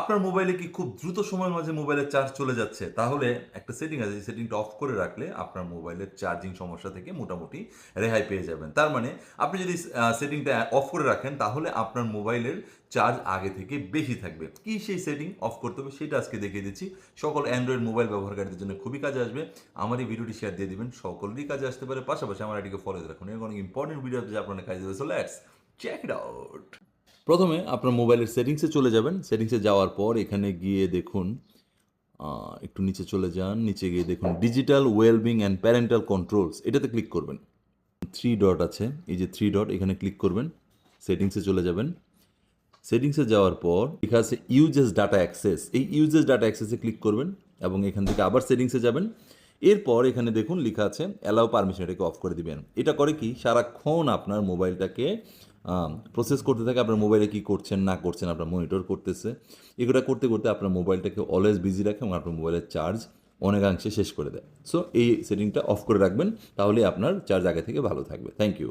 আপনার মোবাইলে কি খুব দ্রুত সময়ের মাঝে মোবাইলের চার্জ চলে যাচ্ছে? তাহলে একটা সেটিং আছে, যে সেটিংটা অফ করে রাখলে আপনার মোবাইলের চার্জিং সমস্যা থেকে মোটামুটি রেহাই পেয়ে যাবেন। তার মানে আপনি যদি সেটিংটা অফ করে রাখেন তাহলে আপনার মোবাইলের চার্জ আগে থেকে বেশি থাকবে। কি সেই সেটিং অফ করতে হবে সেটা আজকে দেখিয়ে দিচ্ছি। সকল অ্যান্ড্রয়েড মোবাইল ব্যবহারকারীদের জন্য খুবই কাজে আসবে। আমার এই ভিডিওটি শেয়ার দিয়ে দিবেন। সকলেরই কাজে আসতে পারে। পাশাপাশি আমার আইডিকে ফলো দিয়ে রাখুন। এরকম অনেক ইম্পর্টেন্ট ভিডিও আছে যা আপনার কাজে দেবে। So let's check it out. প্রথমে আপনার মোবাইলের সেটিংসে চলে যাবেন। সেটিংসে যাওয়ার পর এখানে গিয়ে দেখুন, একটু নিচে চলে যান। নিচে গিয়ে দেখুন digital wellbeing and parental controls, এটাতে ক্লিক করবেন। 3 ডট আছে, এই যে 3 ডট, এখানে ক্লিক করবেন। সেটিংসে চলে যাবেন। সেটিংসে যাওয়ার পর লেখা আছে ইউজেস ডাটা অ্যাক্সেস, এই ইউজেস ডাটা অ্যাক্সেসে ক্লিক করবেন এবং এখান থেকে আবার সেটিংসে যাবেন। এরপর এখানে দেখুন লেখা আছে অ্যালাউ পারমিশন, এটাকে অফ করে দিবেন। এটা করে কি, সারাক্ষণ আপনার মোবাইলটাকে প্রসেস করতে থাকে, আপনার মোবাইলে কী করছেন না করছেন আপনার মনিটর করতেছে। এগুলো করতে করতে আপনার মোবাইলটাকে অলওয়েজ বিজি রাখে এবং আপনার মোবাইলের চার্জ অনেকাংশে শেষ করে দেয়। সো এই সেটিংটা অফ করে রাখবেন, তাহলে আপনার চার্জ আগে থেকে ভালো থাকবে। Thank you.